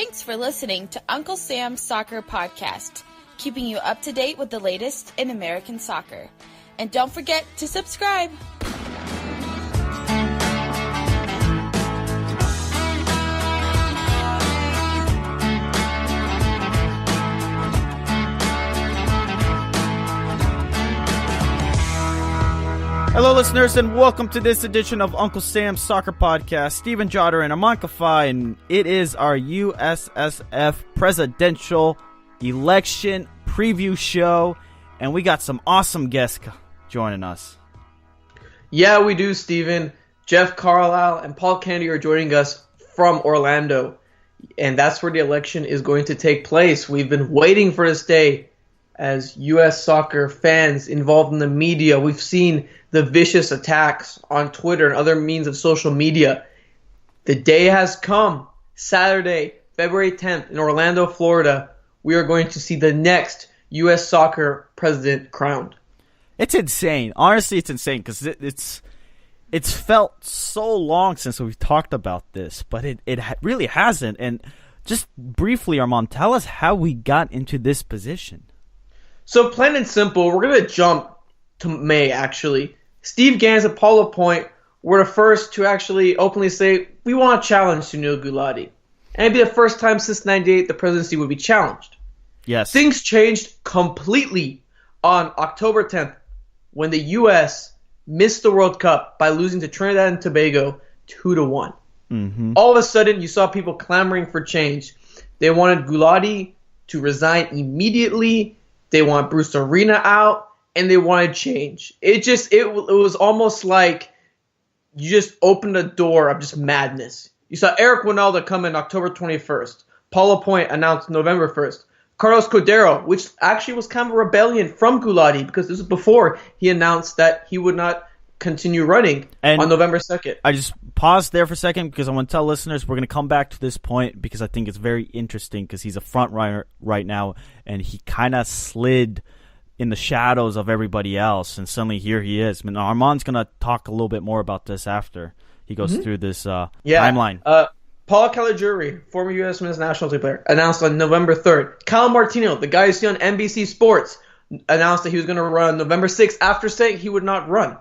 Thanks for listening to Uncle Sam's Soccer Podcast, keeping you up to date with the latest in American soccer. And don't forget to subscribe. Hello, listeners, and welcome to this edition of Uncle Sam's Soccer Podcast. Stephen Jotter and Armand Kafai, and it is our USSF Presidential Election preview show, and we got some awesome guests joining us. Yeah, we do, Stephen. Jeff Carlisle and Paul Kennedy are joining us from Orlando, and that's where the election is going to take place. We've been waiting for this day as U.S. soccer fans involved in the media. We've seen the vicious attacks on Twitter and other means of social media. The day has come. Saturday, February 10th in Orlando, Florida, we are going to see the next U.S. soccer president crowned. It's insane. Honestly, it's insane because it's felt so long since we've talked about this, but it really hasn't. And just briefly, Armand, tell us how we got into this position. So plain and simple, we're going to jump to May, actually. Steve Gans and Paul Lapointe were the first to actually openly say, we want to challenge Sunil Gulati. And it'd be the first time since 98 the presidency would be challenged. Yes. Things changed completely on October 10th when the U.S. missed the World Cup by losing to Trinidad and Tobago 2-1. Mm-hmm. All of a sudden, you saw people clamoring for change. They wanted Gulati to resign immediately. They want Bruce Arena out, and they wanted change. It was almost like you just opened a door of just madness. You saw Eric Winalda come in October 21st. Paul Lapointe announced November 1st. Carlos Cordero, which actually was kind of a rebellion from Gulati because this was before he announced that he would not continue running on November 2nd. I just paused there for a second because I want to tell listeners we're going to come back to this point because I think it's very interesting because he's a front runner right now and he kind of slid in the shadows of everybody else and suddenly here he is. I mean, Armand's going to talk a little bit more about this after he goes through this timeline. Paul Caligiuri, former U.S. men's national team player, announced on November 3rd. Kyle Martino, the guy you see on NBC Sports, announced that he was going to run November 6th after saying he would not run.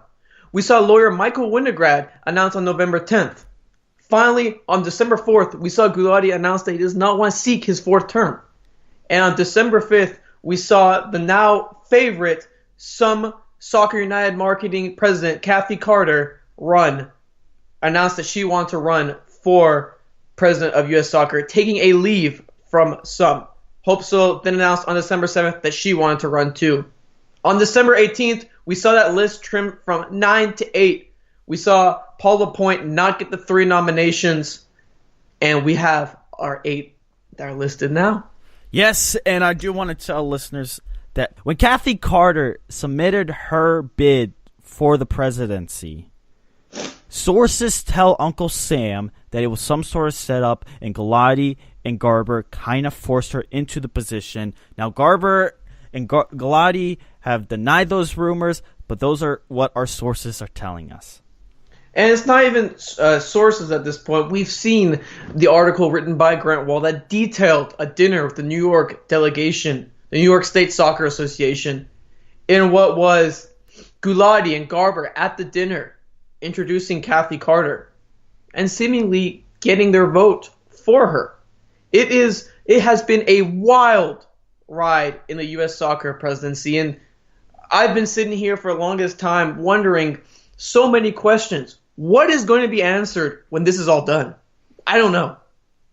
We saw lawyer Michael Winograd announce on November 10th. Finally, on December 4th, we saw Gulati announce that he does not want to seek his fourth term. And on December 5th, we saw the now favorite Some Soccer United marketing president, Kathy Carter, announce that she wants to run for president of U.S. Soccer, taking a leave from Some. Hope So then announced on December 7th that she wanted to run too. On December 18th, we saw that list trimmed from 9 to 8. We saw Paul Lapointe not get the 3 nominations, and we have our 8 that are listed now. Yes, and I do want to tell listeners that when Kathy Carter submitted her bid for the presidency, sources tell Uncle Sam that it was some sort of setup, and Gulati and Garber kind of forced her into the position. Now, Garber and Gulati have denied those rumors, but those are what our sources are telling us. And it's not even sources at this point. We've seen the article written by Grant Wall that detailed a dinner with the New York delegation, the New York State Soccer Association, in what was Gulati and Garber at the dinner introducing Kathy Carter and seemingly getting their vote for her. It has been a wild ride in the U.S. soccer presidency, and I've been sitting here for the longest time wondering so many questions. What is going to be answered when this is all done? I don't know.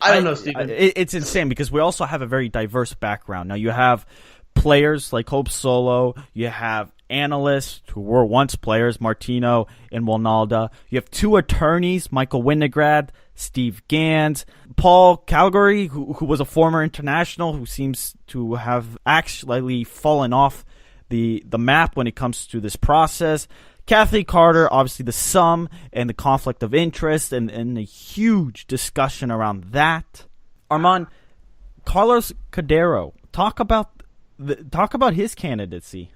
I don't know, Stephen. It's insane because we also have a very diverse background. Now, you have players like Hope Solo. You have analysts who were once players, Martino and Winalda. You have 2 attorneys, Michael Winograd, Steve Gans, Paul Calgary, who was a former international, who seems to have actually fallen off the map when it comes to this process. Kathy Carter, obviously the sum and the conflict of interest and a huge discussion around that. Armand, Carlos Cordero, talk about his candidacy.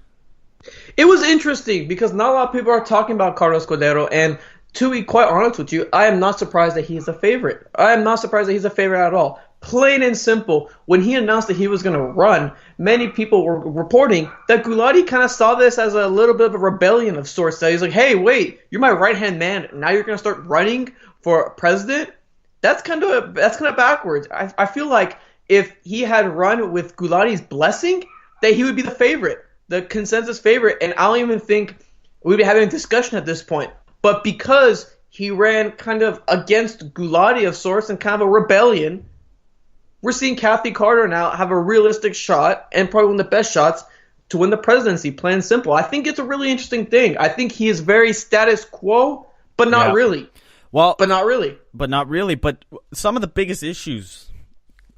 It was interesting because not a lot of people are talking about Carlos Cordero, and to be quite honest with you, I am not surprised that he's a favorite. I am not surprised that he's a favorite at all. Plain and simple, when he announced that he was going to run, many people were reporting that Gulati kind of saw this as a little bit of a rebellion of sorts. That he's like, hey, wait, you're my right-hand man. Now you're going to start running for president? That's kind of backwards. I feel like if he had run with Gulati's blessing, that he would be the favorite, the consensus favorite. And I don't even think we'd be having a discussion at this point. But because he ran kind of against Gulati of sorts and kind of a rebellion, we're seeing Kathy Carter now have a realistic shot, and probably one of the best shots, to win the presidency, plain and simple. I think it's a really interesting thing. I think he is very status quo, but not really. Well, but not really. But some of the biggest issues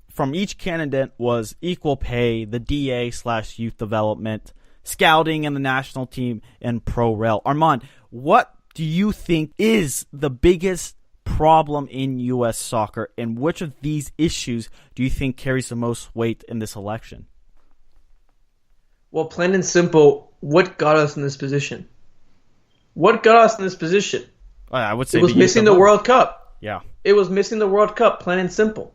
from each candidate was equal pay, the DA/youth development, scouting and the national team, and pro-rel. Armand, what do you think is the biggest problem in U.S. soccer, and which of these issues do you think carries the most weight in this election? Well, plain and simple, what got us in this position? I would say it was missing the World Cup. Yeah. It was missing the World Cup, plain and simple.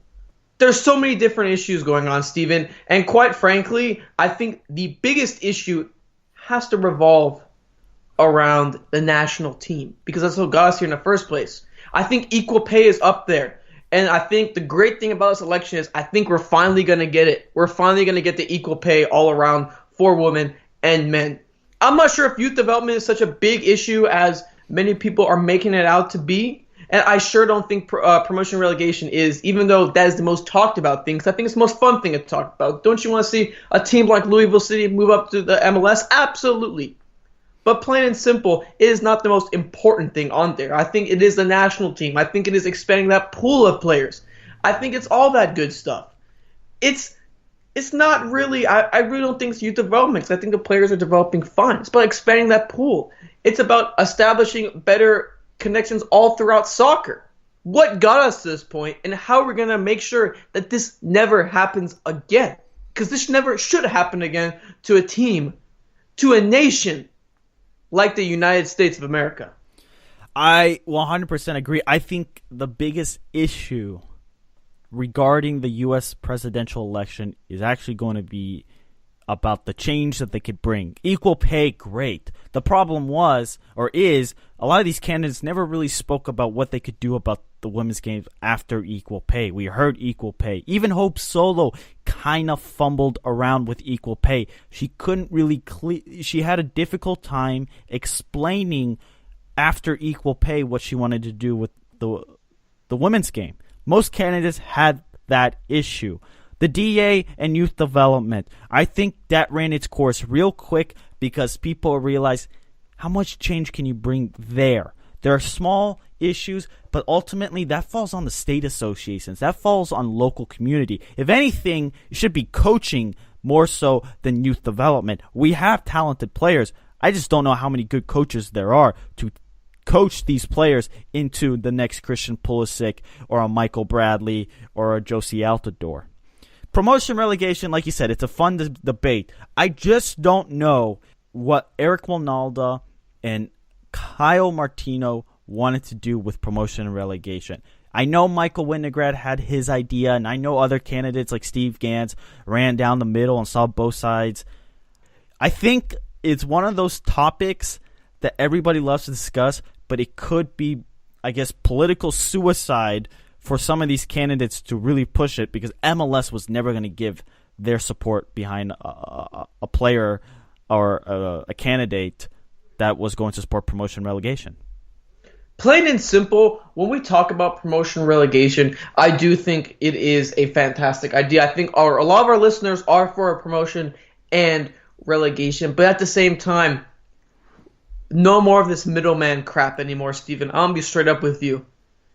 There's so many different issues going on, Steven, and quite frankly, I think the biggest issue has to revolve around the national team, because that's what got us here in the first place. I think equal pay is up there. And I think the great thing about this election is I think we're finally going to get it. We're finally going to get the equal pay all around for women and men. I'm not sure if youth development is such a big issue as many people are making it out to be. And I sure don't think promotion relegation is, even though that is the most talked about thing, 'cause I think it's the most fun thing to talk about. Don't you want to see a team like Louisville City move up to the MLS? Absolutely. But plain and simple, it is not the most important thing on there. I think it is the national team. I think it is expanding that pool of players. I think it's all that good stuff. It's not really, I really don't think it's youth development, because I think the players are developing fine. It's about expanding that pool. It's about establishing better connections all throughout soccer. What got us to this point, and how we're going to make sure that this never happens again. Because this never should happen again to a team, to a nation like the United States of America. I 100% agree. I think the biggest issue regarding the U.S. presidential election is actually going to be about the change that they could bring. Equal pay, great. The problem was, or is, a lot of these candidates never really spoke about what they could do about the women's games after equal pay. We heard equal pay. Even Hope Solo kind of fumbled around with equal pay. She couldn't really she had a difficult time explaining after equal pay what she wanted to do with the women's game. Most candidates had that issue. The DA and youth development, I think that ran its course real quick because people realized how much change can you bring there. There are small issues, but ultimately that falls on the state associations. That falls on local community. If anything, it should be coaching more so than youth development. We have talented players. I just don't know how many good coaches there are to coach these players into the next Christian Pulisic or a Michael Bradley or a Josie Altidore. Promotion relegation, like you said, it's a fun debate. I just don't know what Eric Wynalda and Kyle Martino wanted to do with promotion and relegation. I know Michael Winograd had his idea, and I know other candidates like Steve Gans ran down the middle and saw both sides. I think it's one of those topics that everybody loves to discuss, but it could be, I guess, political suicide for some of these candidates to really push it, because MLS was never going to give their support behind a player or a candidate that was going to support promotion relegation. Plain and simple, when we talk about promotion relegation, I do think it is a fantastic idea. I think a lot of our listeners are for a promotion and relegation, but at the same time, no more of this middleman crap anymore, Steven. I'm going to be straight up with you.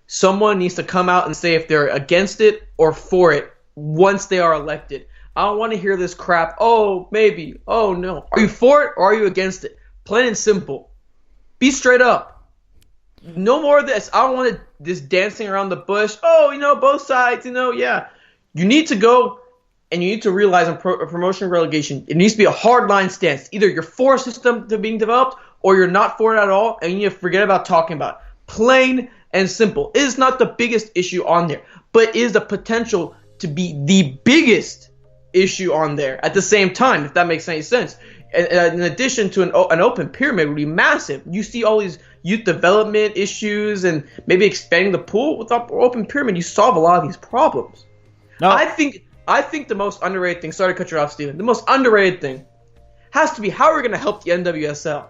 Someone needs to come out and say if they're against it or for it once they are elected. I don't want to hear this crap. Oh, maybe. Oh, no. Are you for it or are you against it? Plain and simple. Be straight up. No more of this. I don't want this dancing around the bush. Oh, both sides, yeah. You need to go and you need to realize in promotion and relegation, it needs to be a hard line stance. Either you're for a system to being developed or you're not for it at all, and you need to forget about talking about it. Plain and simple. It is not the biggest issue on there, but it is the potential to be the biggest issue on there at the same time, if that makes any sense. And in addition to an open pyramid would be massive. You see all these youth development issues and maybe expanding the pool. With open pyramid, you solve a lot of these problems. No. I think the most underrated thing, sorry to cut you off, Steven, the most underrated thing has to be how we're going to help the NWSL.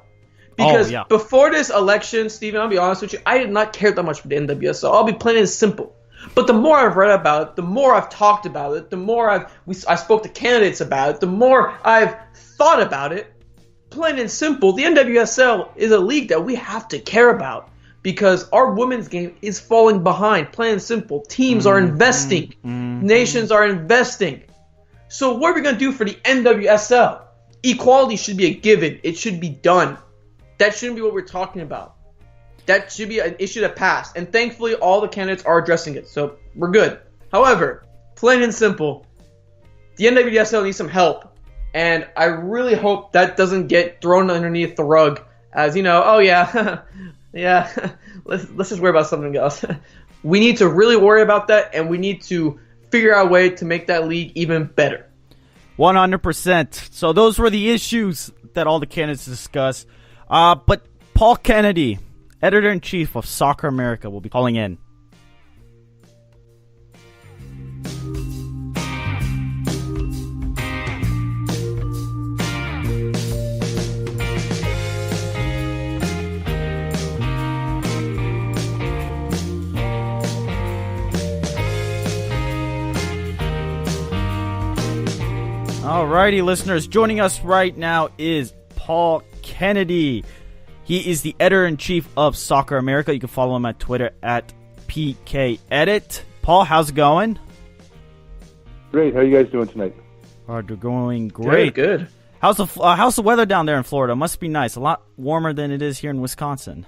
Because before this election, Steven, I'll be honest with you, I did not care that much for the NWSL. I'll be plain and simple. But the more I've read about it, the more I've talked about it, the more I spoke to candidates about it, the more I've thought about it, plain and simple, the NWSL is a league that we have to care about because our women's game is falling behind, plain and simple. Teams are investing. Nations are investing. So what are we going to do for the NWSL? Equality should be a given. It should be done. That shouldn't be what we're talking about. That should be an issue that passed. And thankfully, all the candidates are addressing it. So we're good. However, plain and simple, the NWSL needs some help. And I really hope that doesn't get thrown underneath the rug as, oh yeah, yeah, let's just worry about something else. We need to really worry about that, and we need to figure out a way to make that league even better. 100%. So those were the issues that all the candidates discussed. But Paul Kennedy, editor-in-chief of Soccer America, will be calling in. Alrighty, listeners, joining us right now is Paul Kennedy. He is the editor-in-chief of Soccer America. You can follow him at Twitter at PKEdit. Paul, how's it going? Great. How are you guys doing tonight? We're going great. Good. How's the weather down there in Florida? Must be nice. A lot warmer than it is here in Wisconsin.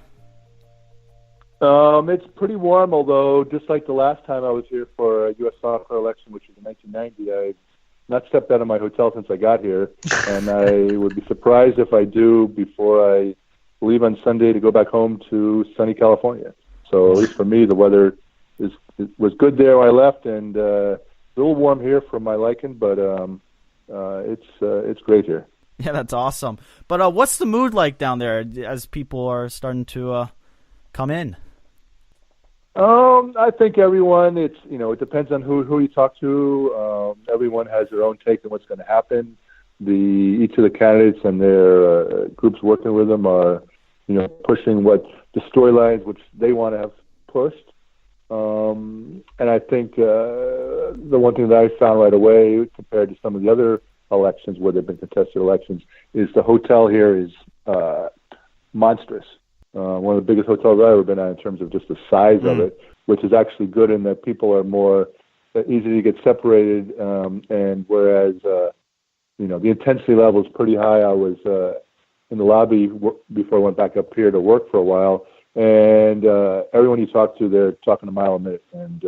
It's pretty warm, although just like the last time I was here for a U.S. Soccer Election, which was in 1990, I've not stepped out of my hotel since I got here, and I would be surprised if I do before I leave on Sunday to go back home to sunny California. So at least for me, the weather was good there when I left, and a little warm here for my liking, but it's great here. Yeah, that's awesome. But what's the mood like down there as people are starting to come in? I think everyone, it depends on who you talk to. Everyone has their own take on what's going to happen. Each of the candidates and their groups working with them are, pushing what the storylines which they want to have pushed. And I think the one thing that I found right away compared to some of the other elections where they've been contested elections is the hotel here is monstrous. One of the biggest hotels I've ever been at in terms of just the size of it, which is actually good in that people are more easy to get separated. And whereas, the intensity level is pretty high. I was in the lobby before I went back up here to work for a while. And everyone you talk to, they're talking a mile a minute. And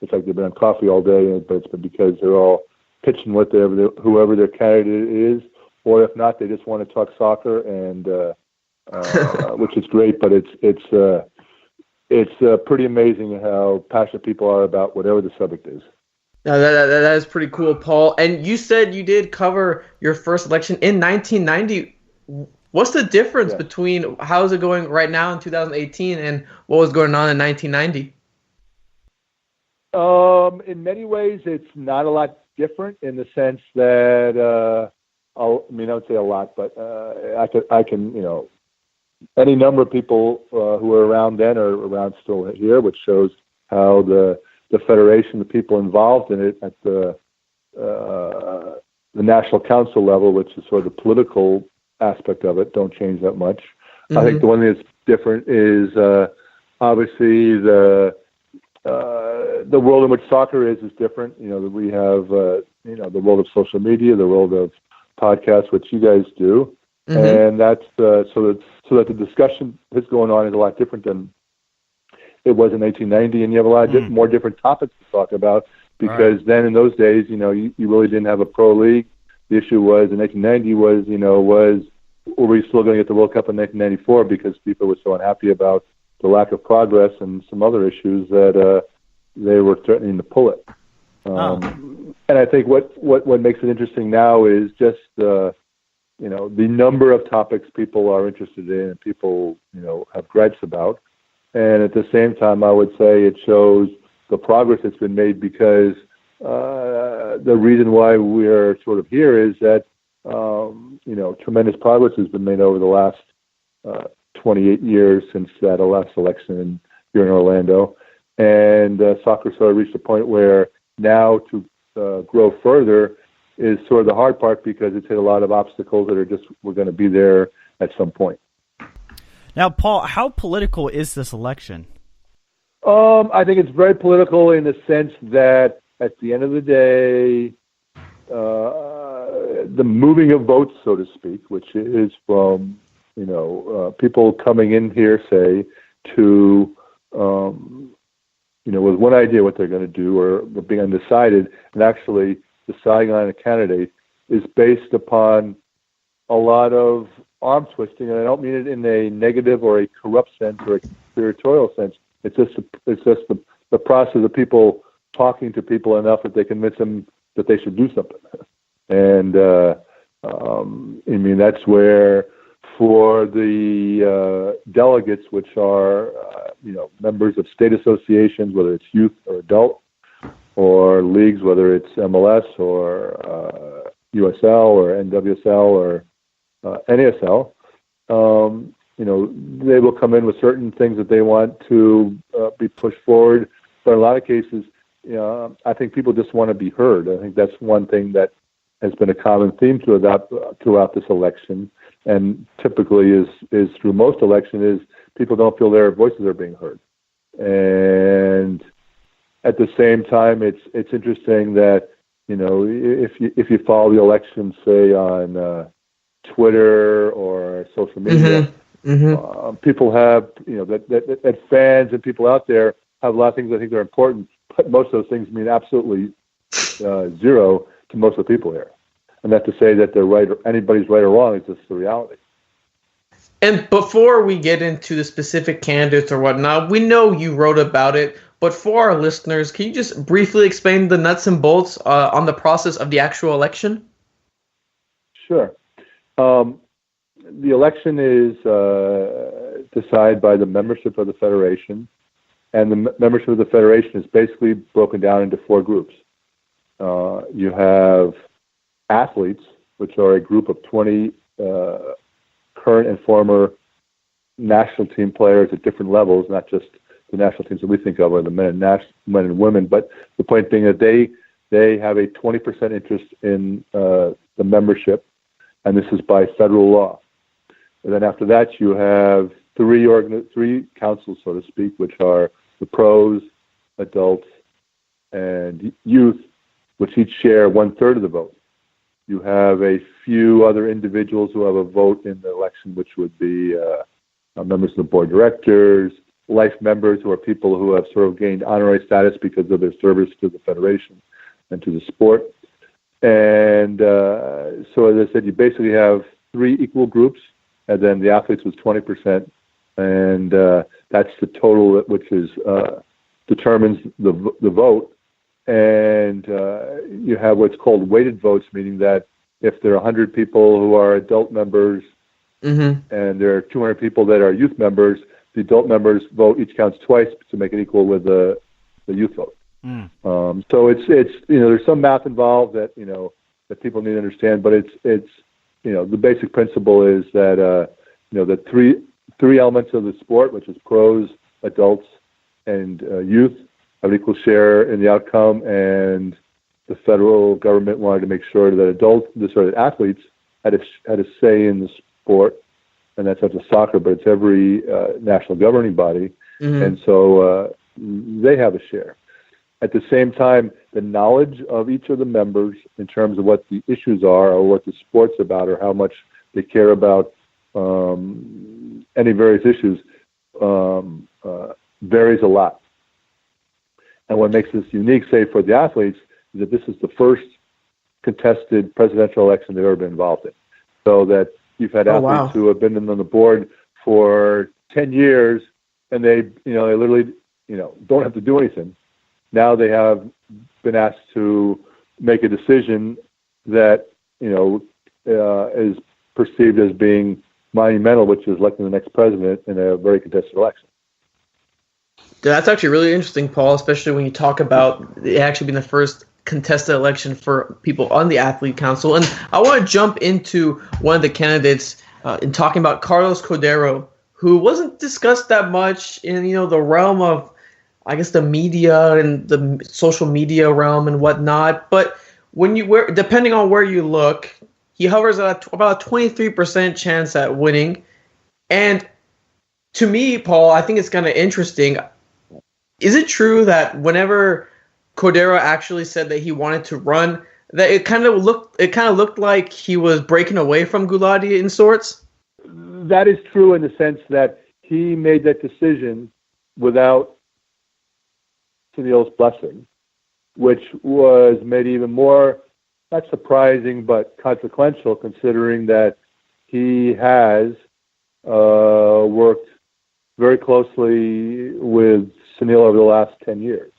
it's like they've been on coffee all day, but it's been because they're all pitching whoever their candidate is. Or if not, they just want to talk soccer and which is great, but it's pretty amazing how passionate people are about whatever the subject is. No, that is pretty cool, Paul. And you said you did cover your first election in 1990. What's the difference between how is it going right now in 2018 and what was going on in 1990? In many ways, it's not a lot different in the sense that I would say a lot, but I can any number of people who were around then are around still here, which shows how the federation, the people involved in it at the national council level, which is sort of the political aspect of it, don't change that much. Mm-hmm. I think the one thing that's different is obviously the world in which soccer is different. We have the world of social media, the world of podcasts, which you guys do. Mm-hmm. And that's so that the discussion that's going on is a lot different than it was in 1990, and you have a lot of more different topics to talk about because then in those days, you really didn't have a pro league. The issue was in 1990 was were we still going to get the World Cup in 1994 because people were so unhappy about the lack of progress and some other issues that they were threatening to pull it. And I think what makes it interesting now is just the number of topics people are interested in and people have gripes about. And at the same time, I would say it shows the progress that's been made, because the reason why we're sort of here is that tremendous progress has been made over the last 28 years since that last election here in Orlando, and soccer sort of reached a point where now to grow further is sort of the hard part, because it's hit a lot of obstacles that we're going to be there at some point. Now, Paul, how political is this election? I think it's very political in the sense that at the end of the day, the moving of votes, so to speak, which is from people coming in here, say, to with one idea what they're going to do or being undecided, and actually deciding on a candidate, is based upon a lot of arm twisting, and I don't mean it in a negative or a corrupt sense or a conspiratorial sense. It's just the process of people talking to people enough that they convince them that they should do something. And I mean, that's where for the delegates, which are members of state associations, whether it's youth or adult, or leagues, whether it's MLS or USL or NWSL or NASL, they will come in with certain things that they want to be pushed forward. But in a lot of cases, I think people just want to be heard. I think that's one thing that has been a common theme throughout this election, and typically is through most elections, is people don't feel their voices are being heard. And at the same time, it's interesting that if you follow the election, say on Twitter or social media, people have that fans and people out there have a lot of things I think are important, but most of those things mean absolutely zero to most of the people here. And not to say that they're right or anybody's right or wrong, it's just the reality. And before we get into the specific candidates or whatnot, we know you wrote about it, but for our listeners, can you just briefly explain the nuts and bolts on the process of the actual election? Sure. The election is decided by the membership of the Federation, and the membership of the Federation is basically broken down into four groups. You have athletes, which are a group of 20 current and former national team players at different levels, not just the national teams that we think of are the men and women, but the point being that they have a 20% interest in the membership, and this is by federal law. And then after that, you have three councils, so to speak, which are the pros, adults, and youth, which each share 1/3 of the vote. You have a few other individuals who have a vote in the election, which would be members of the board of directors, life members, who are people who have sort of gained honorary status because of their service to the federation and to the sport. And so, as I said, you basically have three equal groups, and then the athletes was 20%, and that's the total which is determines the vote. And you have what's called weighted votes, meaning that if there are 100 people who are adult members and there are 200 people that are youth members, the adult members' vote each counts twice to make it equal with the youth vote. So it's there's some math involved that that people need to understand, but it's the basic principle is that the three elements of the sport, which is pros, adults, and youth, have an equal share in the outcome, and the federal government wanted to make sure that athletes had a say in the sport, and that's not just soccer, but it's every national governing body, and so they have a share. At the same time, the knowledge of each of the members in terms of what the issues are or what the sport's about or how much they care about any various issues varies a lot. And what makes this unique, say, for the athletes, is that this is the first contested presidential election they've ever been involved in. So that you've had athletes who have been on the board for 10 years, and they literally, don't have to do anything. now they have been asked to make a decision that, is perceived as being monumental, which is electing the next president in a very contested election. That's actually really interesting, Paul, especially when you talk about it actually being the first contested election for people on the athlete council. And I want to jump into one of the candidates in talking about Carlos Cordero, who wasn't discussed that much in the realm of, I guess, the media and the social media realm and whatnot. But depending on where you look, he hovers at about a 23% chance at winning. And to me, Paul, I think it's kind of interesting. Is it true that whenever Cordero actually said that he wanted to run, that it kind of looked like he was breaking away from Gulati in sorts? That is true in the sense that he made that decision without Sunil's blessing, which was made even more, not surprising, but consequential, considering that he has worked very closely with Sunil over the last 10 years,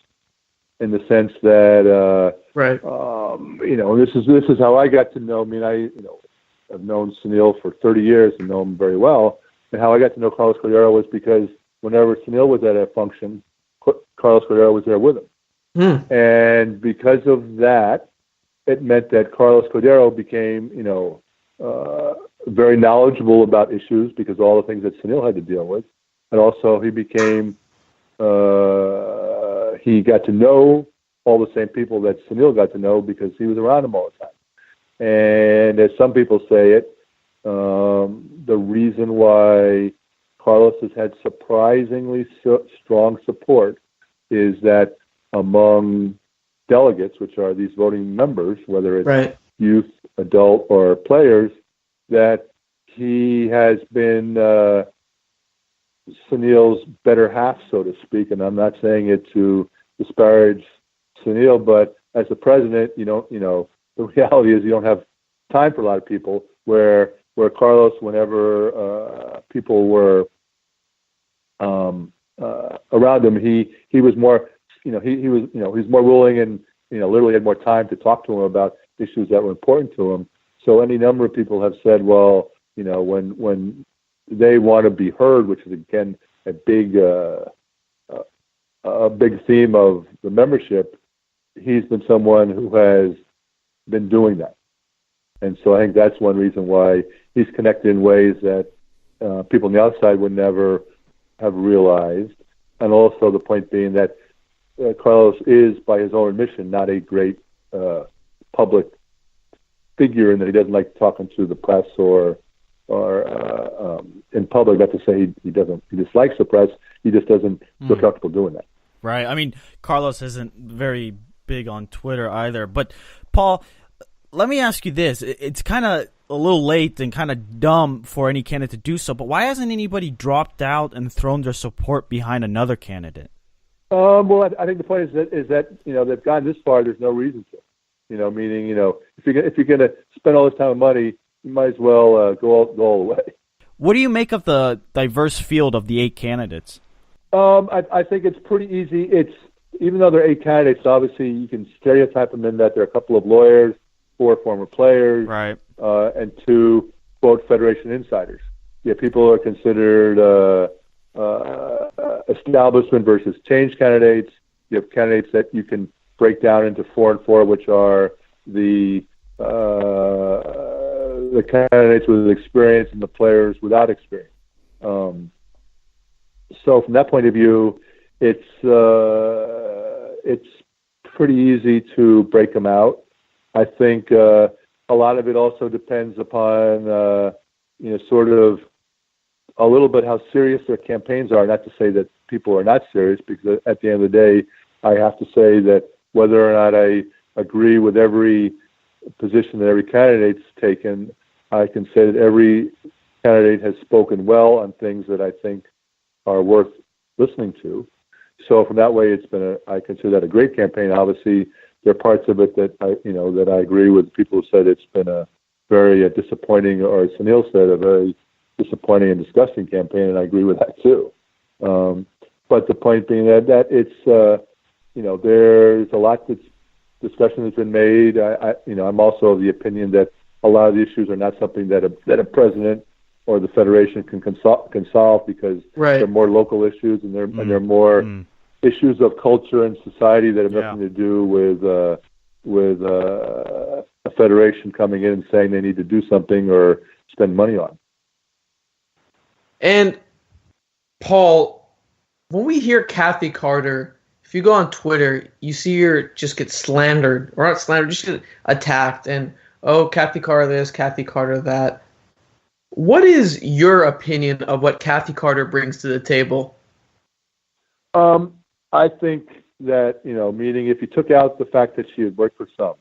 in the sense that, right. This is how I got to know. I mean, I've known Sunil for 30 years and know him very well. And how I got to know Carlos Cordero was because whenever Sunil was at a function, Carlos Cordero was there with him. And because of that, it meant that Carlos Cordero became, very knowledgeable about issues because of all the things that Sunil had to deal with. And also he became, he got to know all the same people that Sunil got to know because he was around them all the time. And as some people say it, the reason why Carlos has had surprisingly strong support is that among delegates, which are these voting members, whether it's youth, adult, or players, that he has been Sunil's better half, so to speak. And I'm not saying it to disparage Sunil, but as the president, the reality is you don't have time for a lot of people. Where Carlos, whenever people were around him, he was more, he was more willing and literally had more time to talk to him about issues that were important to him. So any number of people have said, well, when they want to be heard, which is again a big theme of the membership, he's been someone who has been doing that. And so I think that's one reason why he's connected in ways that people on the outside would never have realized. And also the point being that Carlos is, by his own admission, not a great public figure, and that he doesn't like talking to the press or in public. Not to say he dislikes the press. He just doesn't feel comfortable doing that. Right. I mean, Carlos isn't very big on Twitter either. But Paul, let me ask you this. It's kind of a little late and kind of dumb for any candidate to do so, but why hasn't anybody dropped out and thrown their support behind another candidate? Well, I think the point is that they've gotten this far. There's no reason to. Meaning, if you're going to spend all this time and money, you might as well go all the way. What do you make of the diverse field of the 8 candidates? I think it's pretty easy. Even though there are 8 candidates, obviously you can stereotype them in that there are a couple of lawyers, 4 former players, right, and 2 quote Federation insiders. Yeah, people are considered establishment versus change candidates. You have candidates that you can break down into 4 and 4, which are the candidates with experience and the players without experience. So from that point of view, it's pretty easy to break them out. I think a lot of it also depends upon sort of a little bit how serious their campaigns are. Not to say that people are not serious, because at the end of the day, I have to say that whether or not I agree with every position that every candidate's taken, I can say that every candidate has spoken well on things that I think are worth listening to. So from that way, I consider that a great campaign. Obviously, there are parts of it that I agree with people who said it's been a very disappointing, or as Sunil said, a very disappointing and disgusting campaign, and I agree with that too. But the point being that it's there's a lot that's discussion that's been made. I'm also of the opinion that a lot of the issues are not something that a president or the federation can solve because they're more local issues and they're more issues of culture and society that have nothing to do with a federation coming in and saying they need to do something or spend money on. And Paul, when we hear Kathy Carter, if you go on Twitter, you see her just get slandered, or not slandered, just get attacked, and Kathy Carter this, Kathy Carter that. What is your opinion of what Kathy Carter brings to the table? I think that, meaning if you took out the fact that she had worked for some,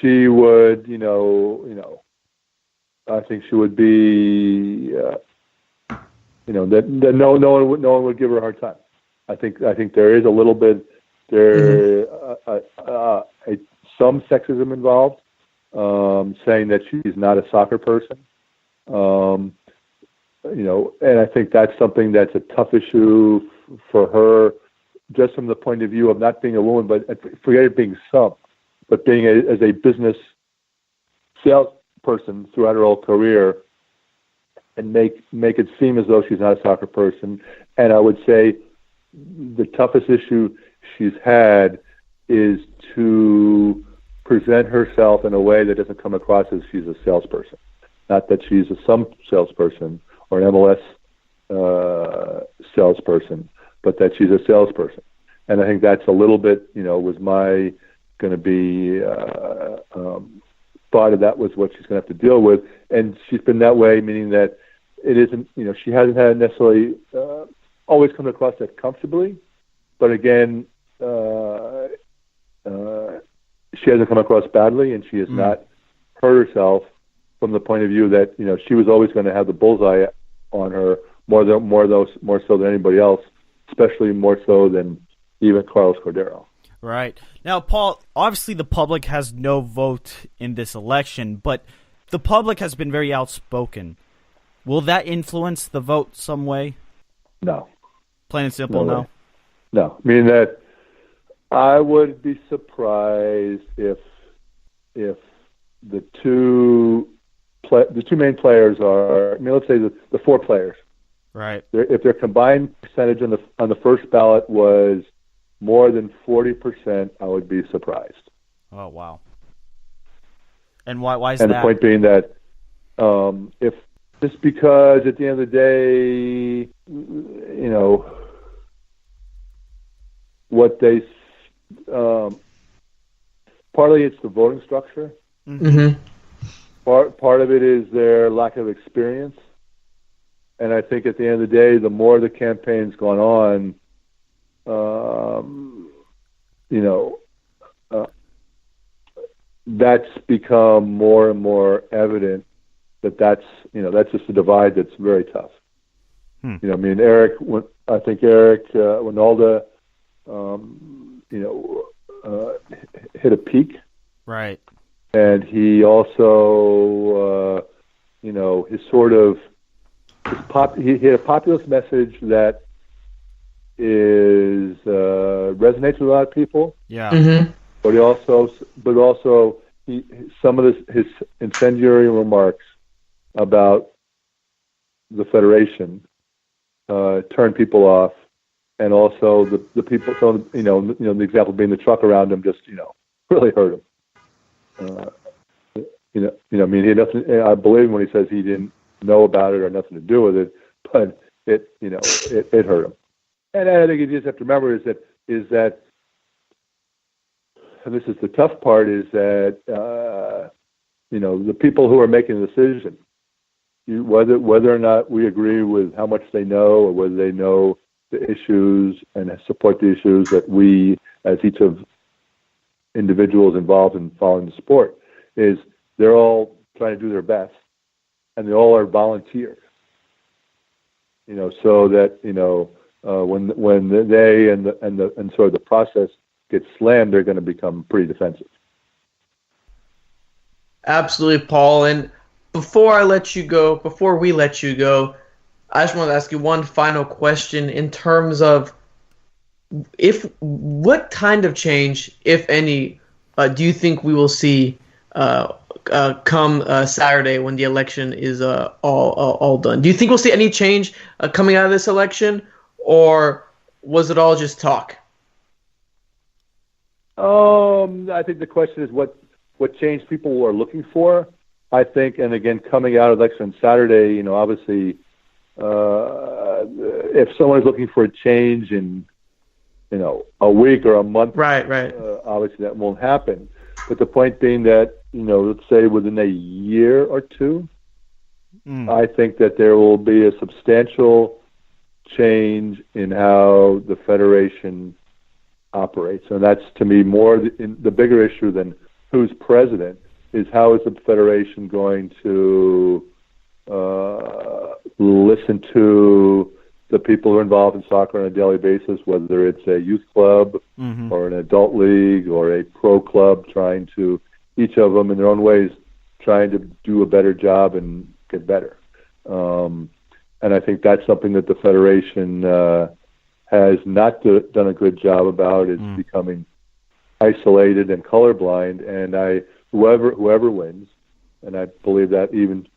she would, I think she would be, that no one would give her a hard time. I think there is a little bit some sexism involved, saying that she's not a soccer person. And I think that's something that's a tough issue for her, just from the point of view of not being a woman, but forget it being some, but being as a business salesperson throughout her whole career, and make it seem as though she's not a soccer person. And I would say the toughest issue she's had is to present herself in a way that doesn't come across as she's a salesperson. Not that she's some salesperson or an MLS salesperson, but that she's a salesperson. And I think that's a little bit, was my going to be thought of that was what she's going to have to deal with. And she's been that way, meaning that it isn't, she hasn't had necessarily always come across that comfortably. But again, she hasn't come across badly, and she has not hurt herself from the point of view that, she was always going to have the bullseye on her more so than anybody else, especially more so than even Carlos Cordero. Right. Now, Paul, obviously the public has no vote in this election, but the public has been very outspoken. Will that influence the vote some way? No. Plain and simple, no? No. I mean, that I would be surprised if the two main players are, let's say the four players. Right. If their combined percentage on the first ballot was more than 40%, I would be surprised. Oh, wow. And why is that? And the point being that if just because at the end of the day, what they partly it's the voting structure. Mm-hmm. Part of it is their lack of experience. And I think at the end of the day, the more the campaign's gone on, that's become more and more evident that's just a divide that's very tough. Eric Winalda, hit a peak. Right. And he also, he hit a populist message that resonates with a lot of people. Yeah. Mm-hmm. But some of his incendiary remarks about the federation turned people off, and also the people. So the example being the truck around him just really hurt him. He had nothing. I believe him when he says he didn't know about it or nothing to do with it, but it hurt him. And I think you just have to remember is that, and this is the tough part, is that the people who are making the decision, whether or not we agree with how much they know or whether they know the issues and support the issues that we, as each of individuals involved in following the sport, is they're all trying to do their best, and they all are volunteers. So that when they and sort of the process gets slammed, they're going to become pretty defensive. Absolutely, Paul. And before we let you go, I just want to ask you one final question in terms of what kind of change, if any, do you think we will see come Saturday when the election is all done? Do you think we'll see any change coming out of this election, or was it all just talk? I think the question is what change people are looking for. I think, and again, coming out of election Saturday, obviously, if someone is looking for a change in, a week or a month, right, obviously that won't happen. But the point being that, let's say within a year or two, I think that there will be a substantial change in how the Federation operates. And that's, to me, more the bigger issue than who's president is how is the Federation going to listen to the people who are involved in soccer on a daily basis, whether it's a youth club or an adult league or a pro club, trying to, each of them in their own ways, trying to do a better job and get better. And I think that's something that the Federation has not done a good job about, is becoming isolated and colorblind. And whoever wins, and I believe that even,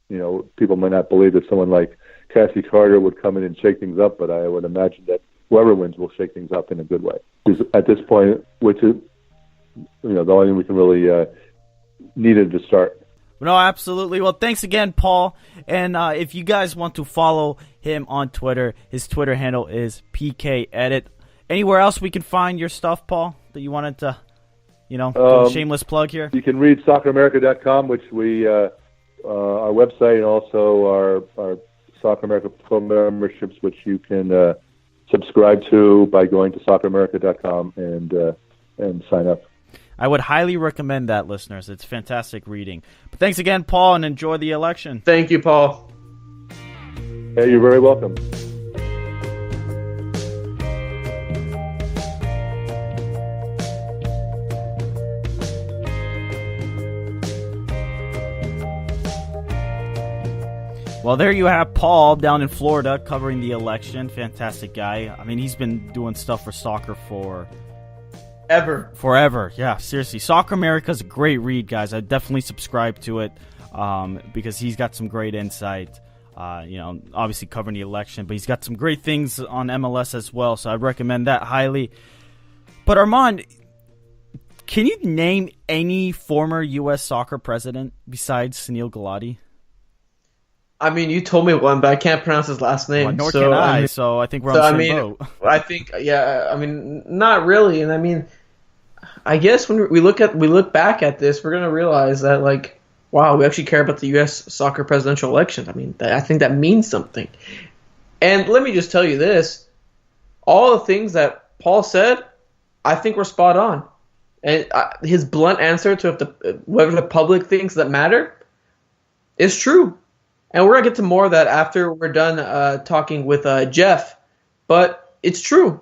people might not believe that someone like Cassie Carter would come in and shake things up, but I would imagine that whoever wins will shake things up in a good way. Because at this point, which is, the only thing we can really needed to start. No, absolutely. Well, thanks again, Paul. And if you guys want to follow him on Twitter, his Twitter handle is PKEdit. Anywhere else we can find your stuff, Paul, that you wanted to, do a shameless plug here? You can read socceramerica.com, which we, our website, and also our Soccer America Pro memberships, which you can subscribe to by going to socceramerica.com and sign up. I would highly recommend that, listeners. It's fantastic reading. But thanks again, Paul, and enjoy the election. Thank you, Paul. Hey, you're very welcome. Well, there you have Paul down in Florida covering the election. Fantastic guy. I mean, he's been doing stuff for soccer forever. Yeah, seriously. Soccer America is a great read, guys. I definitely subscribe to it because he's got some great insight. Obviously covering the election, but he's got some great things on MLS as well, so I'd recommend that highly. But Armand, can you name any former U.S. soccer president besides Sunil Gulati? I mean, you told me one, but I can't pronounce his last name. Well, nor can I, so I think we're on the same boat. I think, not really. And I mean, I guess when we look back at this, we're going to realize that, wow, we actually care about the U.S. Soccer Presidential Election. I mean, I think that means something. And let me just tell you this. All the things that Paul said, I think were spot on. And his blunt answer to whether the public thinks that matter is true. And we're going to get to more of that after we're done talking with Jeff. But it's true.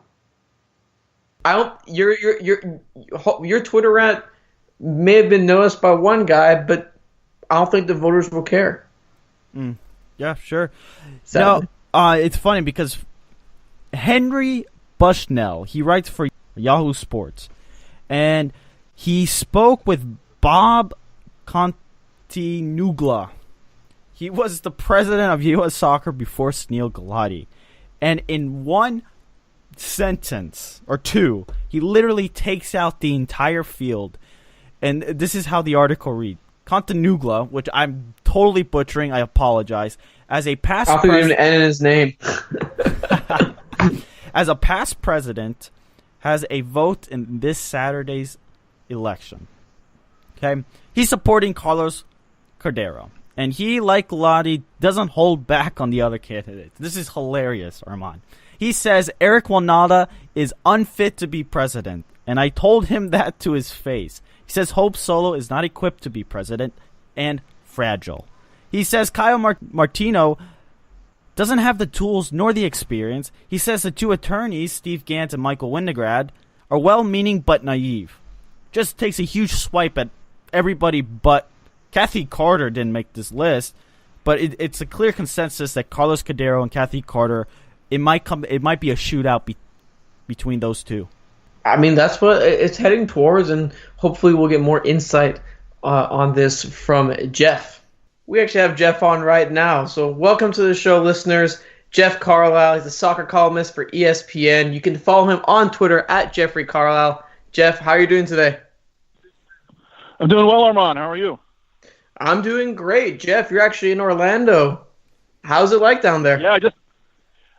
Your Twitter rant may have been noticed by one guy, but I don't think the voters will care. Yeah, sure. Sadly. No, it's funny because Henry Bushnell, he writes for Yahoo Sports, and he spoke with Bob Continugla. He was the president of U.S. Soccer before Sunil Gulati. And in one sentence or two, he literally takes out the entire field. And this is how the article reads. Continugla, which I'm totally butchering, I apologize, as a past president... I don't even end in his name. As a past president, has a vote in this Saturday's election. Okay? He's supporting Carlos Cordero. And he, like Gulati, doesn't hold back on the other candidates. This is hilarious, Armand. He says Eric Walnada is unfit to be president, and I told him that to his face. He says Hope Solo is not equipped to be president and fragile. He says Kyle Martino doesn't have the tools nor the experience. He says the two attorneys, Steve Gant and Michael Winograd, are well-meaning but naive. Just takes a huge swipe at everybody but Kathy Carter didn't make this list, but it's a clear consensus that Carlos Cordero and Kathy Carter, it might be a shootout between those two. I mean, that's what it's heading towards, and hopefully we'll get more insight on this from Jeff. We actually have Jeff on right now, so welcome to the show, listeners. Jeff Carlisle, he's a soccer columnist for ESPN. You can follow him on Twitter at Jeffrey Carlisle. Jeff, how are you doing today? I'm doing well, Armand. How are you? I'm doing great. Jeff, you're actually in Orlando. How's it like down there? Yeah,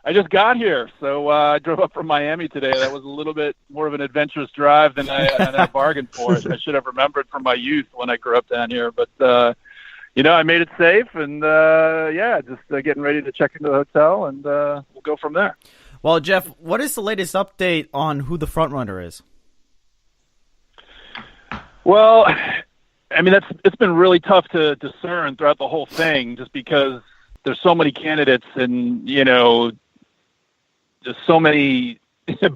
I just got here, so I drove up from Miami today. That was a little bit more of an adventurous drive than I bargained for. I should have remembered from my youth when I grew up down here, but I made it safe, and just getting ready to check into the hotel, and we'll go from there. Well, Jeff, what is the latest update on who the front runner is? Well, I mean, it's been really tough to discern throughout the whole thing, just because there's so many candidates, and just so many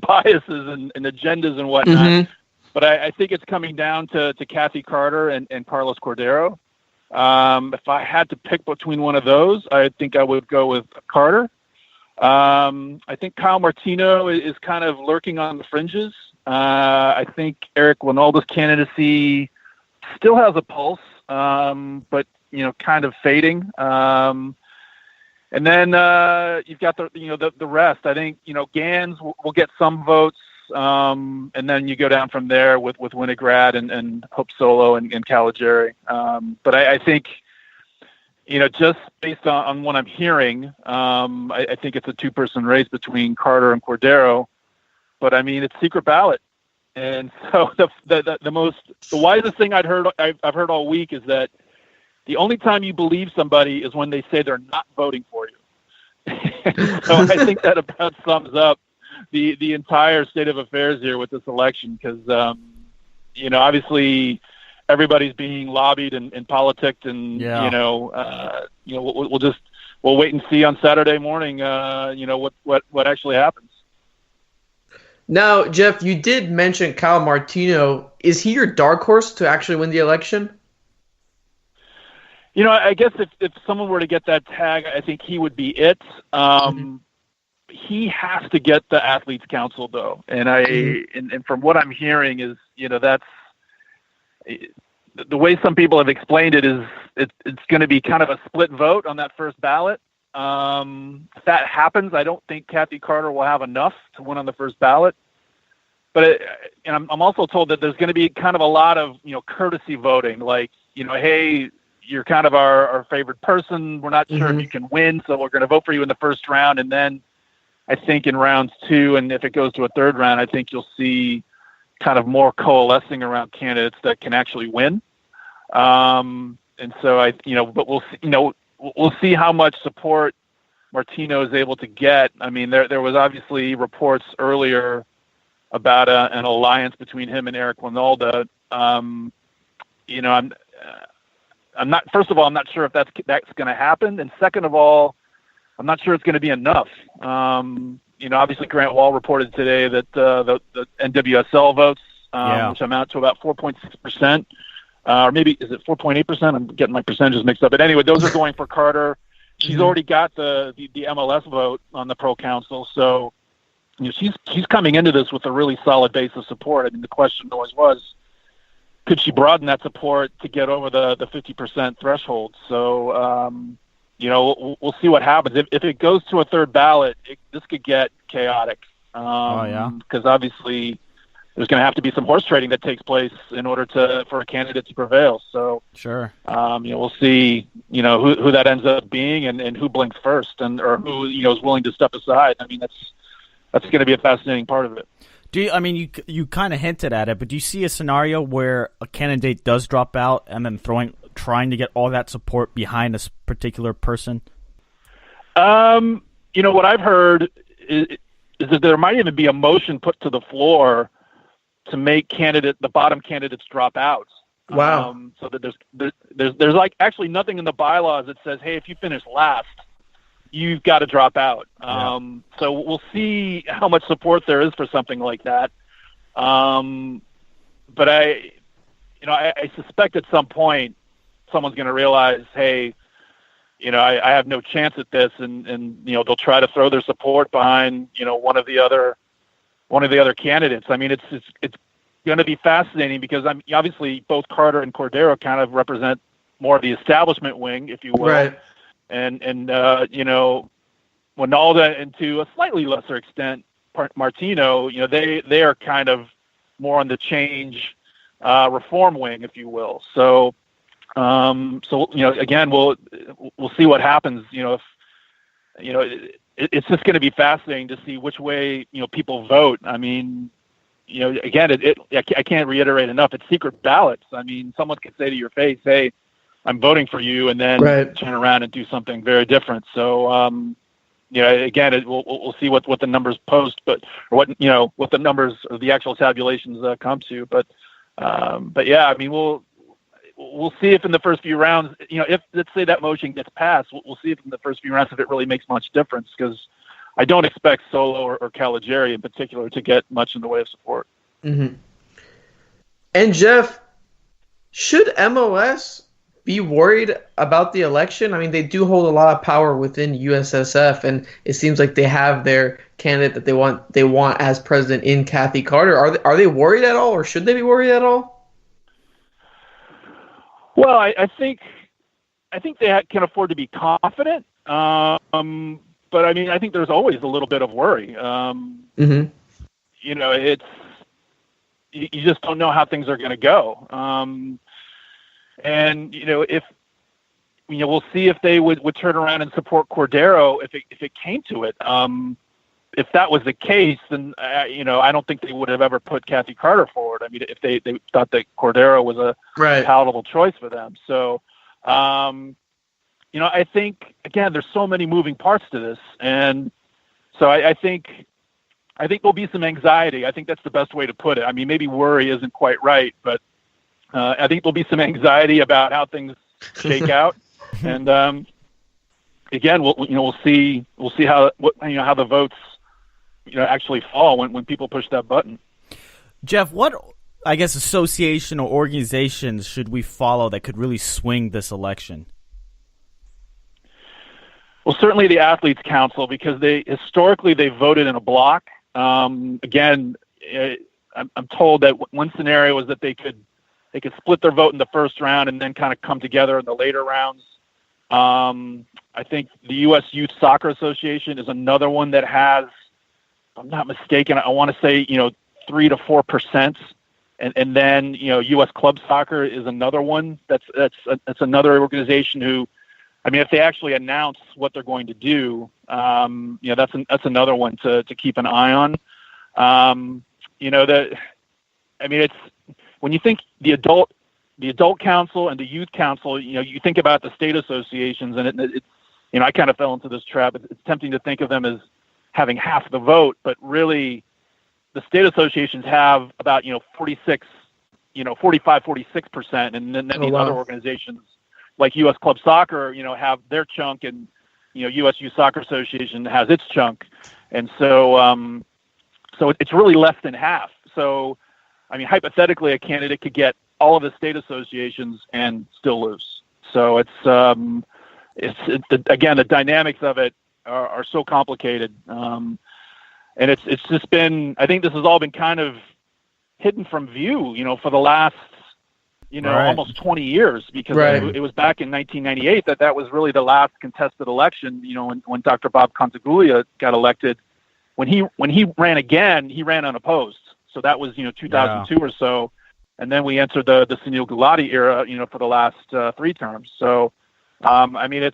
biases and agendas and whatnot. Mm-hmm. But I think it's coming down to Kathy Carter and Carlos Cordero. If I had to pick between one of those, I think I would go with Carter. I think Kyle Martino is kind of lurking on the fringes. I think Eric Winalda's candidacy still has a pulse, but kind of fading. And then you've got the rest. I think Gans will get some votes, and then you go down from there with Winograd and Hope Solo and Caligari. But I think just based on what I'm hearing, I think it's a two-person race between Carter and Cordero. But I mean, it's secret ballot, and so the wisest thing I've heard all week is that the only time you believe somebody is when they say they're not voting for you. So I think that about sums up the entire state of affairs here with this election, because obviously everybody's being lobbied and politicked, and we'll wait and see on Saturday morning what actually happens. Now, Jeff, you did mention Kyle Martino. Is he your dark horse to actually win the election? I guess if someone were to get that tag, I think he would be it. He has to get the Athletes Council, though, and and from what I'm hearing is, that's the way some people have explained it is it's going to be kind of a split vote on that first ballot. If that happens, I don't think Kathy Carter will have enough to win on the first ballot. But I'm also told that there's going to be kind of a lot of courtesy voting, like hey, you're kind of our favorite person. We're not sure if you can win, so we're going to vote for you in the first round. And then I think in rounds 2, and if it goes to a third round, I think you'll see kind of more coalescing around candidates that can actually win. And so but we'll see, we'll see how much support Martino is able to get. I mean, there was obviously reports earlier about an alliance between him and Eric Winalda. I'm not. First of all, I'm not sure if that's going to happen, and second of all, I'm not sure it's going to be enough. Obviously Grant Wall reported today that the NWSL votes, which amount to about 4.6%, or maybe is it 4.8%? I'm getting my percentages mixed up. But anyway, those are going for Carter. She's already got the MLS vote on the Pro Council, so she's coming into this with a really solid base of support. I mean, the question always was, could she broaden that support to get over the 50% threshold? So, we'll see what happens. If it goes to a third ballot, this could get chaotic. Because obviously there's going to have to be some horse trading that takes place in order for a candidate to prevail. So, sure. We'll see, who that ends up being and who blinks first or who, is willing to step aside. I mean, that's going to be a fascinating part of it. You kind of hinted at it, but do you see a scenario where a candidate does drop out and then trying to get all that support behind a particular person? What I've heard is that there might even be a motion put to the floor to make the bottom candidates drop out. Wow. So that there's like actually nothing in the bylaws that says, hey, if you finish last, you've got to drop out. So we'll see how much support there is for something like that. But I suspect at some point someone's going to realize, hey, I have no chance at this, and they'll try to throw their support behind one of the other candidates. I mean, it's going to be fascinating because obviously both Carter and Cordero kind of represent more of the establishment wing, if you will, right? And Winalda, and to a slightly lesser extent, Martino, they are kind of more on the change reform wing, if you will. So again, we'll see what happens. If it's just going to be fascinating to see which way people vote. I mean, again, I can't reiterate enough. It's secret ballots. I mean, someone could say to your face, "Hey, I'm voting for you," and then turn around and do something very different. So, again, we'll see what the numbers post, but what the numbers of the actual tabulations come to. But yeah, I mean, we'll see if in the first few rounds, if let's say that motion gets passed, we'll see if in the first few rounds if it really makes much difference, because I don't expect Solo or Caligiuri in particular to get much in the way of support. Mm-hmm. And Jeff, should MLS be worried about the election? I mean, they do hold a lot of power within USSF, and it seems like they have their candidate that they want as president in Kathy Carter. Are they worried at all, or should they be worried at all? Well, I think they can afford to be confident, but I mean, I think there's always a little bit of worry. Mm-hmm. It's you just don't know how things are going to go. And if we'll see if they would turn around and support Cordero if it came to it. If that was the case, then I don't think they would have ever put Kathy Carter forward. I mean, if they thought that Cordero was a palatable choice for them. So, I think again, there's so many moving parts to this, and so I think there'll be some anxiety. I think that's the best way to put it. I mean, maybe worry isn't quite right, but I think there'll be some anxiety about how things shake out, and again, we'll see how the votes actually fall when people push that button. Jeff, what association or organizations should we follow that could really swing this election? Well, certainly the Athletes Council, because historically they voted in a block. Again, I'm told that one scenario was that they could split their vote in the first round and then kind of come together in the later rounds. I think the U.S. Youth Soccer Association is another one that has, if I'm not mistaken, I want to say 3 to 4%, and then U.S. Club Soccer is another one. That's another organization who, I mean, if they actually announce what they're going to do, that's another one to keep an eye on. It's when you think the adult council and the youth council, you think about the state associations, and it's I kind of fell into this trap. It's tempting to think of them as having half the vote, but really the state associations have about 45, 46%, and then these other organizations like U.S. Club Soccer, have their chunk, and U.S. Youth Soccer Association has its chunk, and so it's really less than half. So, I mean, hypothetically, a candidate could get all of the state associations and still lose. So again, the dynamics of it are so complicated, and it's just been. I think this has all been kind of hidden from view, for the last almost 20 years, because it was back in 1998 that was really the last contested election. When Dr. Bob Contaguglia got elected, when he ran again, he ran unopposed. So that was 2002 or so, and then we entered the Sunil Gulati era, for the last 3 terms. So I mean,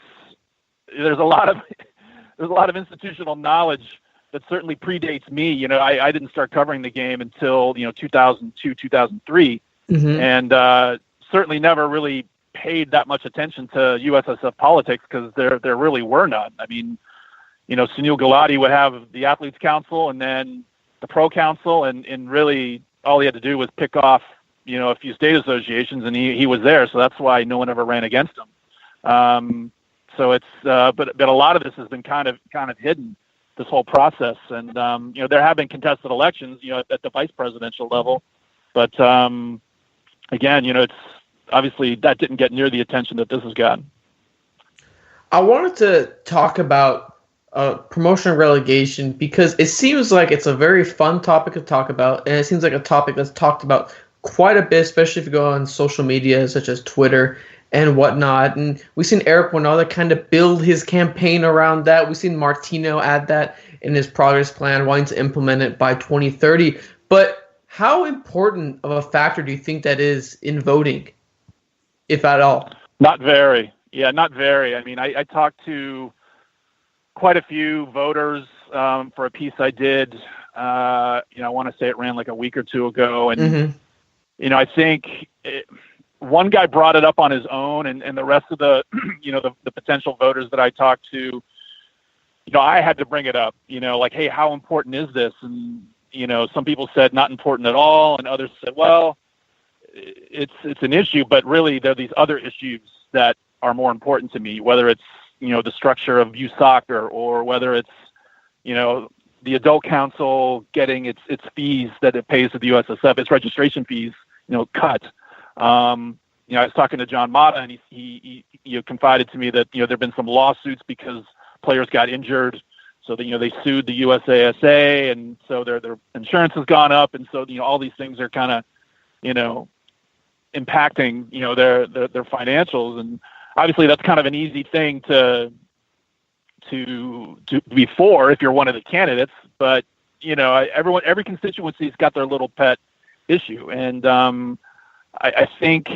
there's a lot of institutional knowledge that certainly predates me. I didn't start covering the game until 2002, 2003. Mm-hmm. And certainly never really paid that much attention to USSF politics, because there really were none. I mean, Sunil Gulati would have the Athletes Council and then the Pro Council, and really all he had to do was pick off a few state associations, and he was there. So that's why no one ever ran against him. So it's but a lot of this has been kind of hidden, this whole process, and there have been contested elections at the vice presidential level, but again, it's obviously that didn't get near the attention that this has gotten. I wanted to talk about promotion and relegation because it seems like it's a very fun topic to talk about, and it seems like a topic that's talked about quite a bit, especially if you go on social media such as Twitter and whatnot. And we've seen Eric Winalda kind of build his campaign around that. We've seen Martino add that in his progress plan, wanting to implement it by 2030. But how important of a factor do you think that is in voting, if at all? Not very. Yeah, not very. I mean, I talked to quite a few voters for a piece I did. I want to say it ran like a week or two ago. And, I think one guy brought it up on his own, and the rest of the, the potential voters that I talked to, I had to bring it up, like, hey, how important is this? And, some people said not important at all. And others said, well, it's an issue, but really there are these other issues that are more important to me, whether it's, the structure of youth soccer, or whether it's, the adult council getting its fees that it pays to the USSF, its registration fees, cut. I was talking to John Mata, and he confided to me that, there've been some lawsuits because players got injured. So that, they sued the USASA, and so their insurance has gone up. And so, all these things are kind of, impacting, their financials. And obviously that's kind of an easy thing to be for if you're one of the candidates, but every constituency's got their little pet issue. And, I think,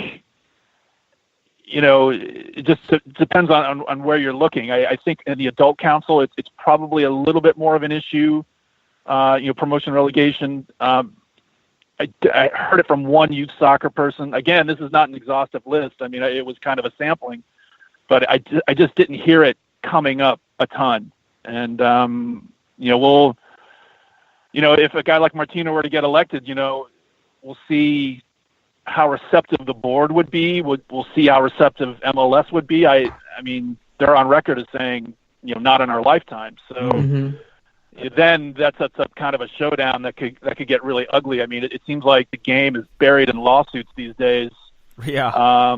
it just depends on where you're looking. I think in the adult council, it's probably a little bit more of an issue, promotion relegation. I heard it from one youth soccer person. Again, this is not an exhaustive list. I mean, it was kind of a sampling, but I just didn't hear it coming up a ton. And, if a guy like Martino were to get elected, we'll see how receptive the board would be. We'll see how receptive MLS would be. I mean, they're on record as saying, not in our lifetime. So then that sets up kind of a showdown that could get really ugly. I mean, it seems like the game is buried in lawsuits these days. Yeah.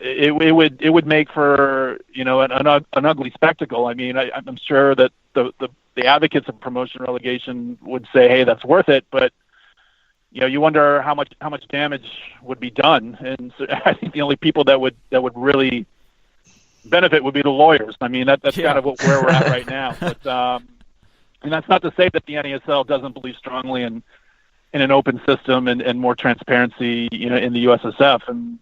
It would make for, an ugly spectacle. I mean, I'm sure that the advocates of promotion relegation would say, hey, that's worth it. But, you wonder how much damage would be done. And so I think the only people that would really benefit would be the lawyers. I mean, that's kind of where we're at right now. But, and that's not to say that the NASL doesn't believe strongly in an open system and more transparency, in the USSF. And,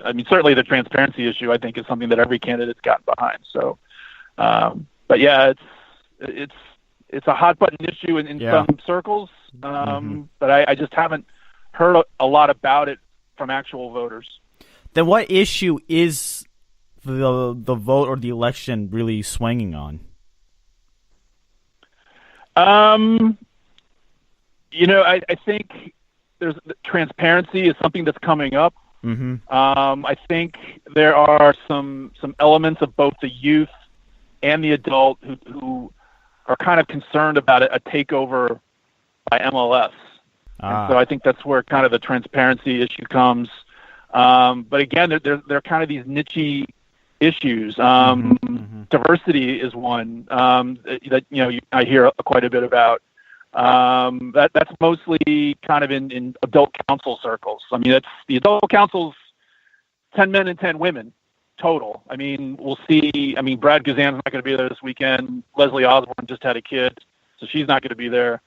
I mean, certainly the transparency issue, I think, is something that every candidate's gotten behind. So, but yeah, it's a hot button issue in some circles. But I just haven't heard a lot about it from actual voters. Then what issue is the vote or the election really swinging on? I think there's transparency is something that's coming up. I think there are some elements of both the youth and the adult who are kind of concerned about a takeover by MLS. And so I think that's where kind of the transparency issue comes. But again, they're kind of these niche issues. Diversity is one that I hear quite a bit about. That's mostly kind of in adult council circles. I mean, the adult council's 10 men and 10 women total. I mean, we'll see. I mean, Brad Guzan's not going to be there this weekend. Leslie Osborne just had a kid, so she's not going to be there.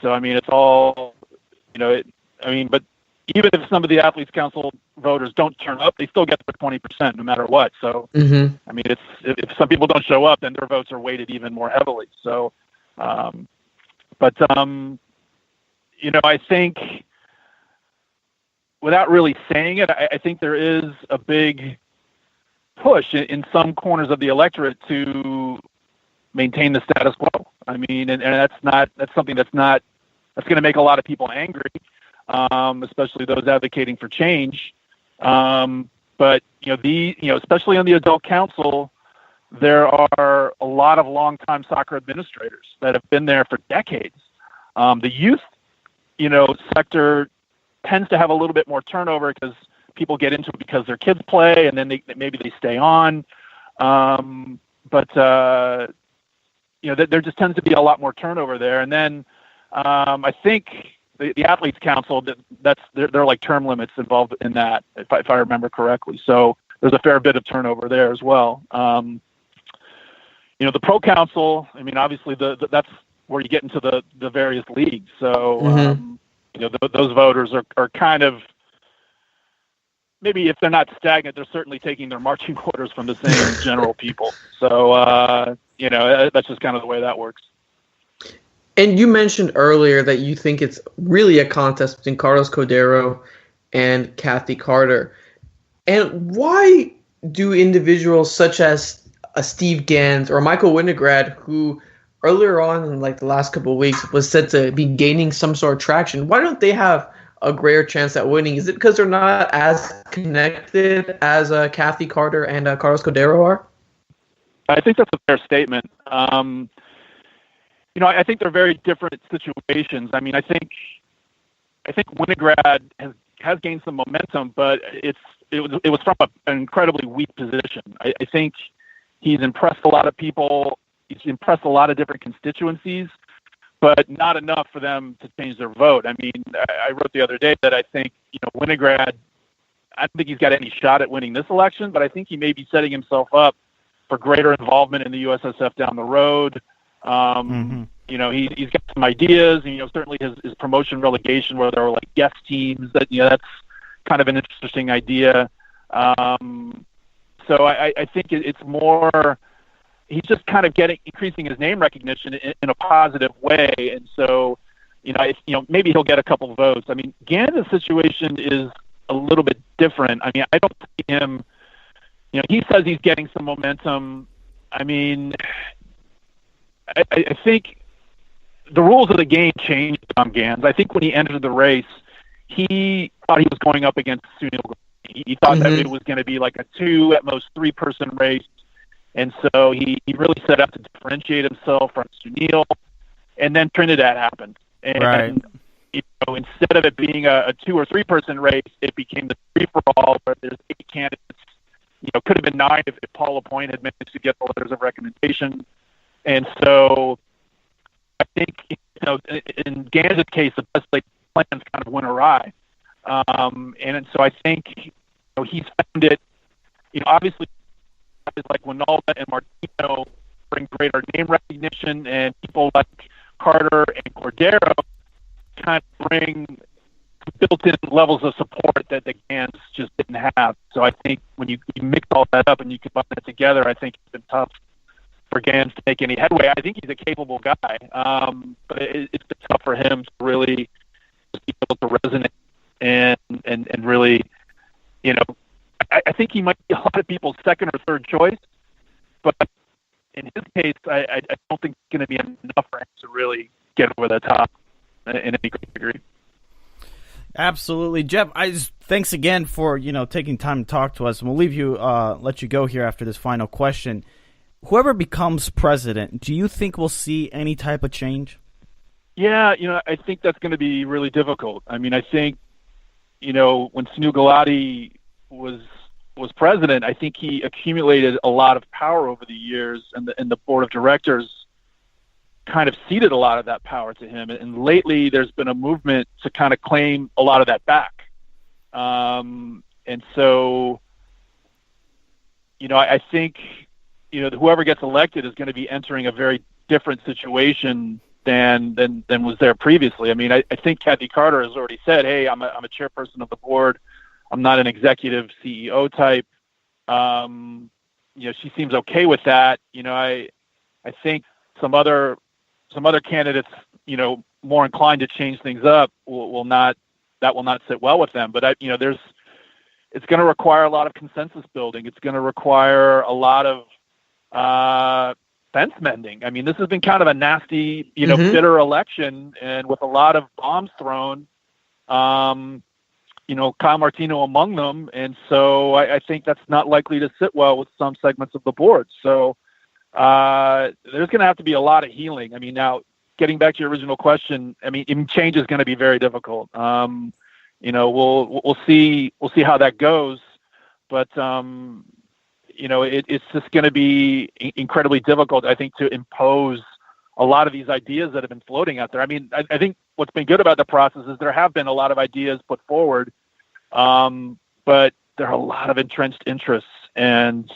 So, I mean, it's all, but even if some of the Athletes Council voters don't turn up, they still get the 20% no matter what. So, I mean, if some people don't show up, then their votes are weighted even more heavily. So, I think without really saying it, I think there is a big push in some corners of the electorate to maintain the status quo. I mean, and that's something that's going to make a lot of people angry, especially those advocating for change. But especially on the adult council, there are a lot of longtime soccer administrators that have been there for decades. The youth, sector tends to have a little bit more turnover because people get into it because their kids play, and then maybe they stay on. There just tends to be a lot more turnover there. And then I think the Athletes Council, there are like term limits involved in that, if I remember correctly. So there's a fair bit of turnover there as well. The Pro Council, I mean, obviously that's where you get into the various leagues. So, those voters are kind of, maybe if they're not stagnant, they're certainly taking their marching orders from the same general people. So, that's just kind of the way that works. And you mentioned earlier that you think it's really a contest between Carlos Cordero and Kathy Carter. And why do individuals such as Steve Gans or Michael Winograd, who earlier on in like the last couple of weeks was said to be gaining some sort of traction, why don't they have a greater chance at winning? Is it because they're not as connected as Kathy Carter and Carlos Cordero are? I think that's a fair statement. I think they're very different situations. I mean, I think Winograd has gained some momentum, but it was from an incredibly weak position. I think he's impressed a lot of people. He's impressed a lot of different constituencies, but not enough for them to change their vote. I mean, I wrote the other day that I think, Winograd, I don't think he's got any shot at winning this election, but I think he may be setting himself up for greater involvement in the USSF down the road. He's got some ideas, and, certainly his promotion relegation where there were like guest teams that's kind of an interesting idea. So I think it's more, he's just kind of increasing his name recognition in a positive way. And so, maybe he'll get a couple votes. I mean, Gans' situation is a little bit different. I mean, I don't see him, he says he's getting some momentum. I mean, I think the rules of the game changed on Gans. I think when he entered the race, he thought he was going up against Sunil. He thought that it was going to be like a 2, at most 3-person race. And so he really set out to differentiate himself from Sunil. And then Trinidad happened. And, right. Instead of it being a 2 or 3-person race, it became the free-for-all where there's 8 candidates. Could have been 9 if Paul Lapointe had managed to get the letters of recommendation. And so I think, in Gans' case, the best laid plans kind of went awry. And so I think, he's found it, obviously, guys like Winalda and Martino bring greater name recognition, and people like Carter and Cordero kind of bring built-in levels of support that the Gans just didn't have. So I think when you mix all that up and you combine that together, I think it's been tough for Gans to make any headway. I think he's a capable guy, but it's been tough for him to really be able to resonate and really, I think he might be a lot of people's second or third choice, but in his case, I don't think it's going to be enough for him to really get over the top in any great degree. Absolutely, Jeff. Thanks again for taking time to talk to us, and we'll leave you, let you go here after this final question. Whoever becomes president, do you think we'll see any type of change? Yeah, I think that's going to be really difficult. I mean, I think, when Sunil Gulati was president, I think he accumulated a lot of power over the years, and the board of directors kind of ceded a lot of that power to him. And lately, there's been a movement to kind of claim a lot of that back. And so, I think, whoever gets elected is going to be entering a very different situation than was there previously. I mean, I think Kathy Carter has already said, "Hey, I'm a chairperson of the board. I'm not an executive CEO type." She seems okay with that. I think some other candidates, more inclined to change things up will not sit well with them. But it's going to require a lot of consensus building. It's going to require a lot of fence mending. I mean, this has been kind of a nasty, bitter election, and with a lot of bombs thrown, Kyle Martino among them. And so I think that's not likely to sit well with some segments of the board. So there's going to have to be a lot of healing. I mean, now getting back to your original question, I mean, change is going to be very difficult. We'll see how that goes, but it's just going to be incredibly difficult, I think, to impose a lot of these ideas that have been floating out there. I mean, I think what's been good about the process is there have been a lot of ideas put forward, but there are a lot of entrenched interests, and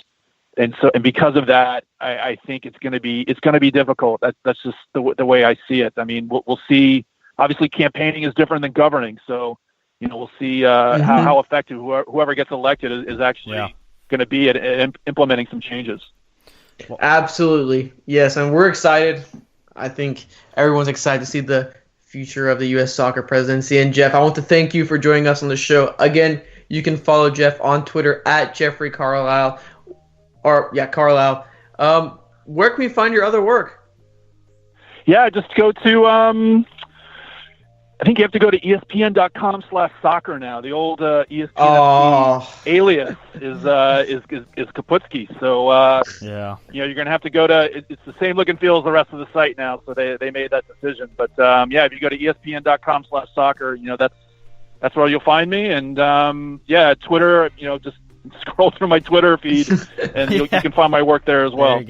because of that, I think it's going to be difficult. That's just the way I see it. I mean, we'll see. Obviously, campaigning is different than governing, so we'll see how effective whoever gets elected is actually going to be at implementing some changes. Absolutely, yes, and we're excited. I think everyone's excited to see the future of the U.S. soccer presidency. And Jeff, I want to thank you for joining us on the show. Again, you can follow Jeff on Twitter at Jeffrey Carlisle. Carlisle. Where can we find your other work? Yeah, just go to I think you have to go to ESPN.com/soccer now. The old ESPN alias is Kaputski. So you're going to have to go to. It's the same look and feel as the rest of the site now. So they made that decision. But if you go to ESPN.com/soccer, that's where you'll find me. And Twitter, just scroll through my Twitter feed, and you can find my work there as well.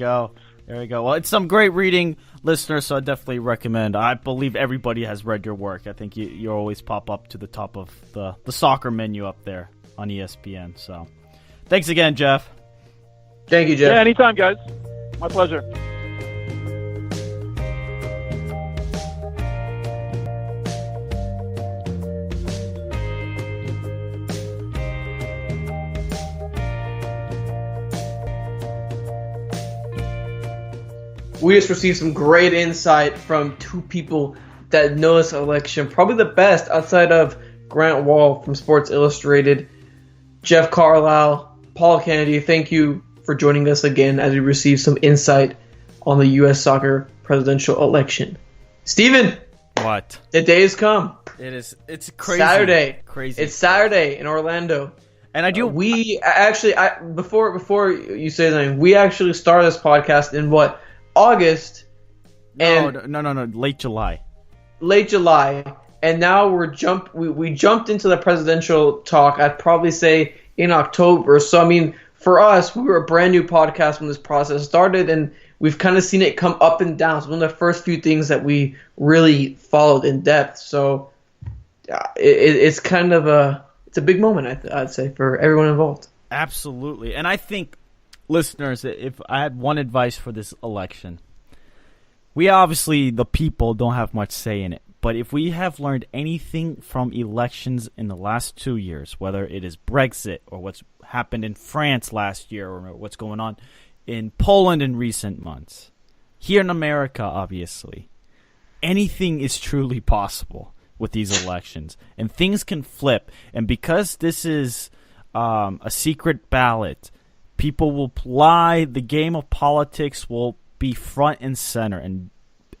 There you go. Well, it's some great reading, listeners, so I definitely recommend. I believe everybody has read your work. I think you always pop up to the top of the soccer menu up there on ESPN. So thanks again, Jeff. Thank you, Jeff. Yeah, anytime, guys. My pleasure. We just received some great insight from two people that know this election, probably the best outside of Grant Wall from Sports Illustrated. Jeff Carlisle, Paul Kennedy, thank you for joining us again as we receive some insight on the U.S. soccer presidential election. Steven! What? The day has come. It's crazy. Saturday. Crazy. It's Saturday in Orlando. And before you say something, we actually started this podcast in August. No, late July. And now we jumped into the presidential talk. I'd probably say in October. So I mean, for us, we were a brand new podcast when this process started, and we've kind of seen it come up and down. It's one of the first few things that we really followed in depth. So it's kind of a big moment, I'd say, for everyone involved. Absolutely, and I think, listeners, if I had one advice for this election, we obviously, the people, don't have much say in it. But if we have learned anything from elections in the last 2 years, whether it is Brexit or what's happened in France last year or what's going on in Poland in recent months, here in America, obviously, anything is truly possible with these elections. And things can flip. And because this is a secret ballot, people will lie. The game of politics will be front and center. And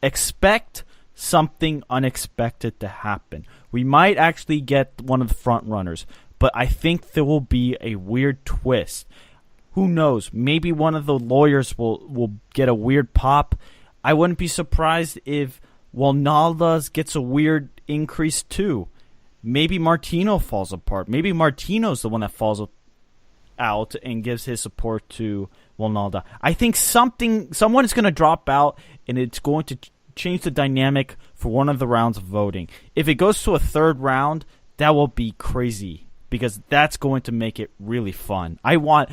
expect something unexpected to happen. We might actually get one of the front runners, but I think there will be a weird twist. Who knows? Maybe one of the lawyers will get a weird pop. I wouldn't be surprised if Walnalda's gets a weird increase too. Maybe Martino falls apart. Maybe Martino's the one that falls out and gives his support to Walnalda. I think someone is going to drop out, and it's going to change the dynamic for one of the rounds of voting. If it goes to a third round, that will be crazy because that's going to make it really fun. I want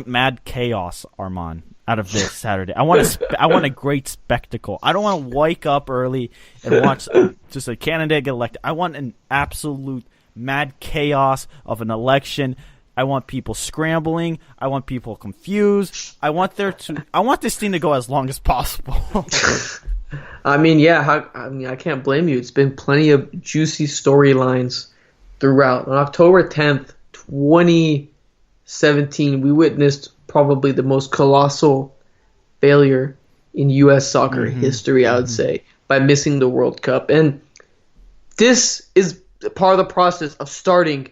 mad chaos, Armand, out of this Saturday. I want a great spectacle. I don't want to wake up early and watch just a candidate get elected. I want an absolute mad chaos of an election. I want people scrambling. I want people confused. I want this thing to go as long as possible. I mean, I can't blame you. It's been plenty of juicy storylines throughout. On October 10th, 2017, we witnessed probably the most colossal failure in U.S. soccer history, I would say, by missing the World Cup. And this is part of the process of starting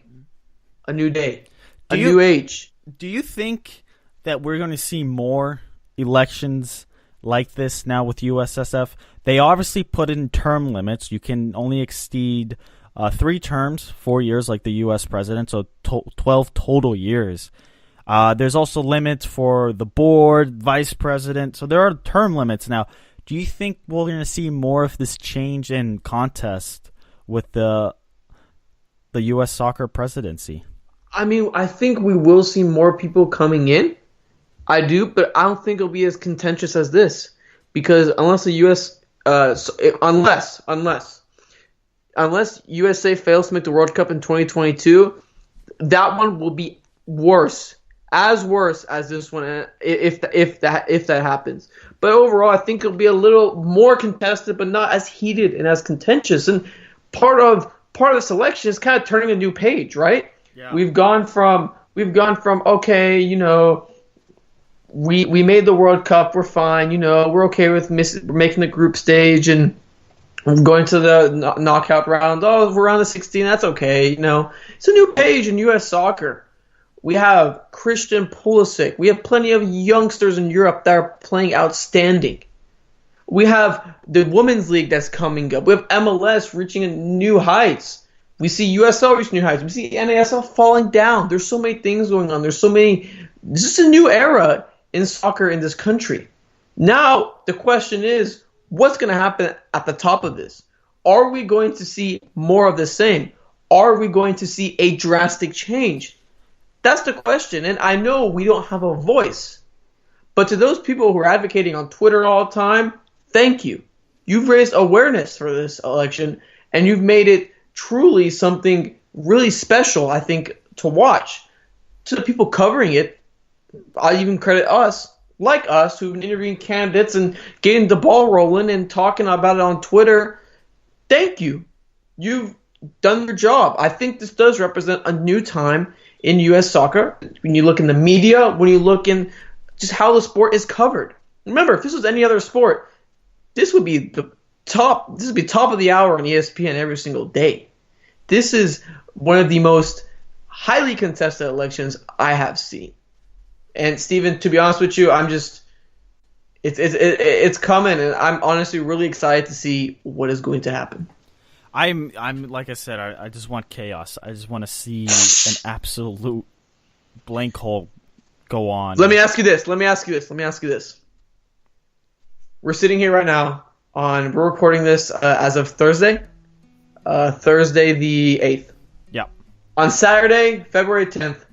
a new day, new age. Do you think that we're going to see more elections like this now with USSF? They obviously put in term limits. You can only exceed 3 terms, 4 years like the U.S. president, so 12 total years. There's also limits for the board, vice president. So there are term limits now. Do you think we're going to see more of this change in contest with the U.S. soccer presidency? I mean, I think we will see more people coming in. I do, but I don't think it'll be as contentious as this, because unless the U.S. Unless USA fails to make the World Cup in 2022, that one will be worse as this one if that happens. But overall, I think it'll be a little more contested, but not as heated and as contentious. And part of the selection is kind of turning a new page, right? Yeah. We've gone from okay, we made the World Cup, we're fine, we're okay with making the group stage and going to the knockout round. Oh, we're on the 16, that's okay, It's a new page in U.S. soccer. We have Christian Pulisic. We have plenty of youngsters in Europe that are playing outstanding. We have the Women's League that's coming up. We have MLS reaching new heights. We see USL reaching new heights. We see NASL falling down. There's so many things going on. This is a new era in soccer in this country. Now, the question is, what's going to happen at the top of this? Are we going to see more of the same? Are we going to see a drastic change? That's the question, and I know we don't have a voice. But to those people who are advocating on Twitter all the time, thank you. You've raised awareness for this election, and you've made it truly something really special, I think, to watch. To the people covering it, I even credit us, who've been interviewing candidates and getting the ball rolling and talking about it on Twitter. Thank you. You've done your job. I think this does represent a new time in U.S. soccer. When you look in the media, when you look in just how the sport is covered. Remember, if this was any other sport, this would be top of the hour on ESPN every single day. This is one of the most highly contested elections I have seen. And Steven, to be honest with you, it's coming, and I'm honestly really excited to see what is going to happen. I'm like I said, I just want chaos. I just want to see an absolute blank hole go on. Let me ask you this. We're sitting here right now we're recording this as of Thursday the 8th. Yeah. On Saturday, February 10th,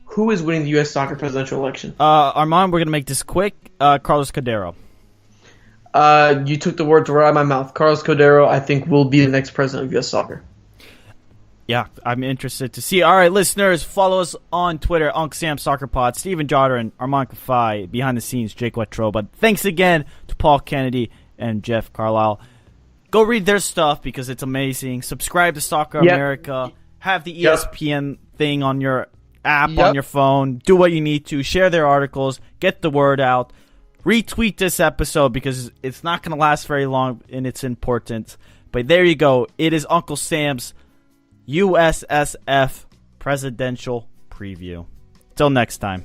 who is winning the U.S. soccer presidential election? Armand, we're going to make this quick. Carlos Cordero. You took the words right out of my mouth. Carlos Cordero, I think, will be the next president of U.S. soccer. Yeah, I'm interested to see. All right, listeners, follow us on Twitter, Uncle Sam Soccer Pod, Steven Jotter, and Armand Kafai. Behind the scenes, Jake Watroba. Thanks again to Paul Kennedy and Jeff Carlisle. Go read their stuff because it's amazing. Subscribe to Soccer America. Have the ESPN thing on your app on your phone. Do what you need to. Share their articles. Get the word out. Retweet this episode because it's not going to last very long in its importance. But there you go. It is Uncle Sam's USSF Presidential Preview. Till next time.